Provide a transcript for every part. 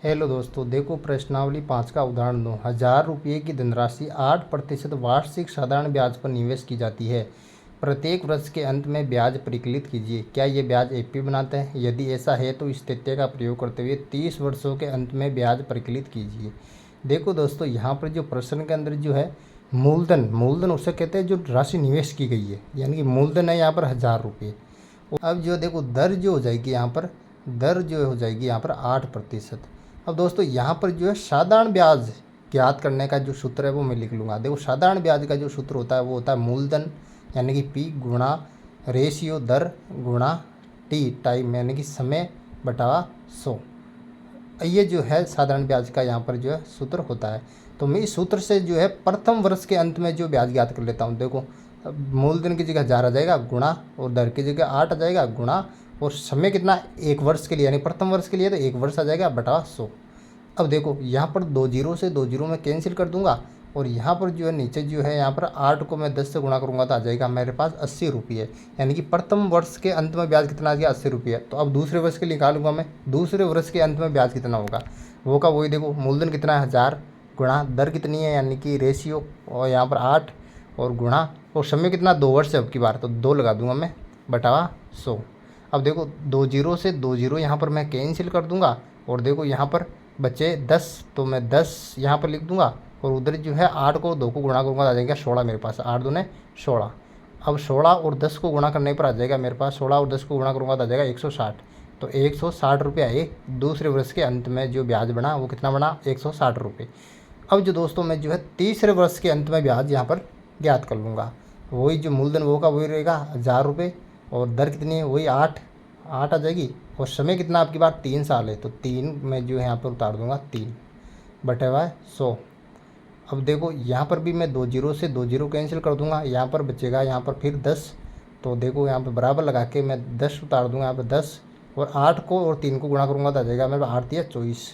Hello दोस्तों, देखो प्रश्नावली 5 का उदाहरण दो। 1000 रुपये की धनराशि 8% वार्षिक साधारण ब्याज पर निवेश की जाती है। प्रत्येक वर्ष के अंत में ब्याज परिकलित कीजिए। क्या ये ब्याज एपी बनाता है? यदि ऐसा है तो इस तथ्य का प्रयोग करते हुए 30 वर्षों के अंत में ब्याज परिकलित कीजिए। देखो दोस्तों, यहाँ पर जो प्रश्न के अंदर जो है मूलधन मूलधन उसे कहते हैं जो राशि निवेश की गई है, यानी कि मूलधन है यहाँ पर 1000 रुपये। अब जो देखो दर जो हो जाएगी यहाँ पर, दर जो हो जाएगी यहाँ पर 8%। अब दोस्तों यहाँ पर जो है साधारण ब्याज ज्ञात करने का जो सूत्र है वो मैं लिख लूँगा। देखो साधारण ब्याज का जो सूत्र होता है वो होता है मूलधन यानी कि पी गुणा रेशियो दर गुणा टी टाइम यानी कि समय बटा 100। ये जो है साधारण ब्याज का यहाँ पर जो है सूत्र होता है। तो मैं इस सूत्र से जो है प्रथम वर्ष के अंत में जो ब्याज ज्ञात कर लेता हूँ। देखो मूलधन की जगह 1000 आ जाएगा गुणा और दर की जगह 8 आ जाएगा गुणा और समय कितना 1 वर्ष के लिए यानी प्रथम वर्ष के लिए तो 1 वर्ष आ जाएगा बटा 100। अब देखो यहाँ पर 2 जीरो से 2 जीरो में कैंसिल कर दूंगा और यहाँ पर जो है नीचे जो है यहाँ पर 8 को मैं 10 से गुणा करूँगा तो आ जाएगा मेरे पास 80 रुपये। यानी कि प्रथम वर्ष के अंत में ब्याज कितना आ गया 80 रुपये। तो अब दूसरे वर्ष के लिए निकालूंगा मैं, दूसरे वर्ष के अंत में ब्याज कितना होगा वो का वही। देखो मूलधन कितना है 1000 गुणा दर कितनी है यानी कि रेशियो और यहाँ पर 8 और गुणा और समय कितना 2 वर्ष है अब की बार तो 2 लगा दूंगा मैं बटा 100। अब देखो 2 जीरो से 2 जीरो यहाँ पर मैं कैंसिल कर दूंगा और देखो यहाँ पर बचे 10 तो मैं 10 यहाँ पर लिख दूंगा और उधर जो है 8 को 2 को गुणा करूँगा आ जाएगा 16 मेरे पास। 8 दूने 16। अब 16 और 10 को गुणा करने पर आ जाएगा मेरे पास 16 और 10 को गुणा करूँगा तो आ जाएगा 160। तो 160 रुपये आए। दूसरे वर्ष के अंत में जो ब्याज बना वो कितना बना 160 रुपये। अब जो दोस्तों मैं जो है तीसरे वर्ष के अंत में ब्याज यहाँ पर ज्ञात कर लूँगा। वही जो मूलधन वो का वही रहेगा 1000 रुपये और दर कितनी है वही 8 आ जाएगी और समय कितना आपकी बात 3 साल है तो 3 में जो है यहाँ पर उतार दूंगा 3 बटे हुआ 100। अब देखो यहाँ पर भी मैं 2 जीरो से 2 जीरो कैंसिल कर दूंगा, यहाँ पर बचेगा यहाँ पर फिर 10। तो देखो यहाँ पर बराबर लगा के मैं 10 उतार दूंगा यहाँ पर 10 और 8 को और 3 को गुणा करूँगा तो आ जाएगा मेरे 8 या 24।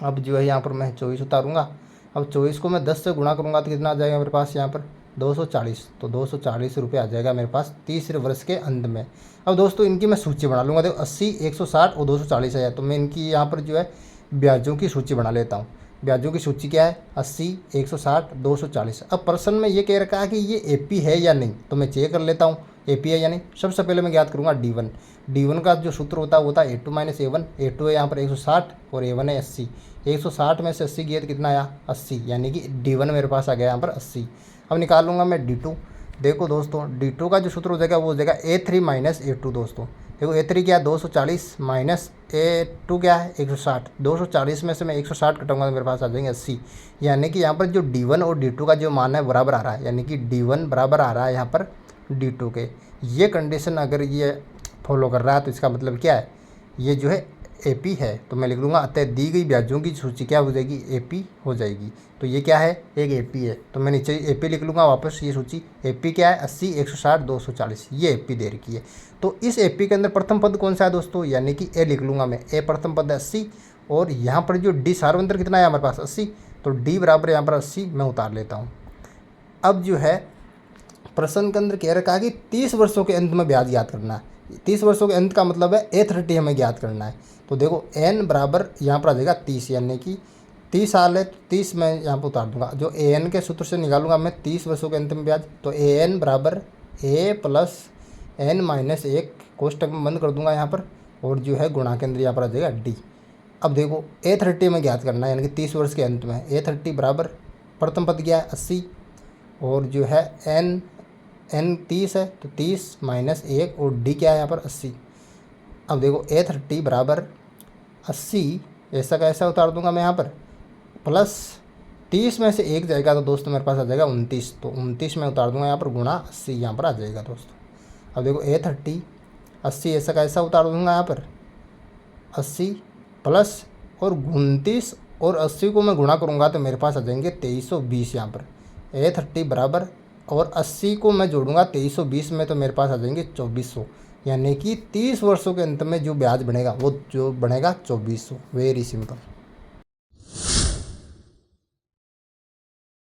अब जो है यहाँ पर मैं 24 उतारूँगा। अब 24 को मैं 10 से गुणा करूँगा तो कितना आ जाएगा मेरे पास यहाँ पर 240। तो 240 रुपये आ जाएगा मेरे पास तीसरे वर्ष के अंत में। अब दोस्तों इनकी मैं सूची बना लूँगा। देखो 80 160 और 240 है तो मैं इनकी यहाँ पर जो है ब्याजों की सूची बना लेता हूँ। ब्याजों की सूची क्या है 80 160 240। अब प्रश्न में ये कह रखा है कि ये एपी है या नहीं तो मैं चेक कर लेता हूँ एपी है या नहीं। सबसे पहले मैं ज्ञात करूँगा डी1। डी1 का जो सूत्र होता है वो होता है A2 - A1। A2 है यहाँ पर 160 और A1 है 80। 160 में से 80 गया तो कितना आया 80 यानी कि डी1 मेरे पास आ गया यहाँ पर 80। अब निकाल लूँगा मैं डी2। देखो दोस्तों डी2 का जो सूत्र हो जाएगा वो हो जाएगा A3 - A2। दोस्तों देखो A3 क्या है 240 माइनस A2 क्या है 160। 240 में से मैं 160 कटाऊंगा तो मेरे पास आ जाएंगे 80। यानी कि यहाँ पर जो D1 और D2 का जो मान है बराबर आ रहा है, यानी कि D1 बराबर आ रहा है यहाँ पर D2 के। ये कंडीशन अगर ये फॉलो कर रहा है तो इसका मतलब क्या है ये जो है एपी है। तो मैं लिख लूँगा अतः दी गई ब्याजों की सूची क्या हो जाएगी एपी हो जाएगी। तो ये क्या है एक एपी है तो मैं नीचे एपी लिख लूँगा वापस। ये सूची एपी क्या है 80 160 240 ये एपी दे रखी है। तो इस एपी के अंदर प्रथम पद कौन सा है दोस्तों यानी कि ए लिख लूँगा मैं। ए प्रथम पद है 80 और यहाँ पर जो डी सार्वंतर कितना है हमारे पास 80 तो डी बराबर यहाँ पर 80 मैं उतार लेता हूँ। अब जो है प्रश्न के अंदर कह रखा है कि 30 वर्षों के अंत में ब्याज ज्ञात करना है। 30 वर्षों के अंत का मतलब है A30 हमें ज्ञात करना है। तो देखो n बराबर यहाँ पर आ जाएगा 30 यानी कि 30 साल है तो 30 मैं यहाँ पर उतार दूंगा। जो an के सूत्र से निकालूंगा मैं 30 वर्षों के अंत में ब्याज तो an बराबर a प्लस n माइनस 1 कोष्टक में बंद कर दूंगा यहाँ पर और जो है गुणा के अंदर यहाँ पर आ जाएगा d। अब देखो A30 में ज्ञात करना है यानी कि 30 वर्ष के अंत में A30 बराबर प्रथम पद क्या है 80 और जो है n 30 है तो 30 माइनस 1 और d क्या है यहाँ पर 80। अब देखो A30 बराबर 80 ऐसा का ऐसा उतार दूंगा मैं यहाँ पर प्लस 30 में से 1 जाएगा तो दोस्तों मेरे पास आ जाएगा 29। तो 29 में उतार दूंगा यहाँ पर गुणा 80 यहाँ पर आ जाएगा दोस्तों। अब देखो A30 80 ऐसा का ऐसा उतार दूंगा यहाँ पर 80 प्लस और 29 और 80 को मैं गुणा करूँगा तो मेरे पास आ जाएंगे 2320 यहाँ पर। A30 बराबर और 80 को मैं जोड़ूंगा 2320 में तो मेरे पास आ जाएंगे 2400। यानी कि 30 वर्षों के अंत में जो ब्याज बनेगा वो जो बनेगा 2400। Very simple.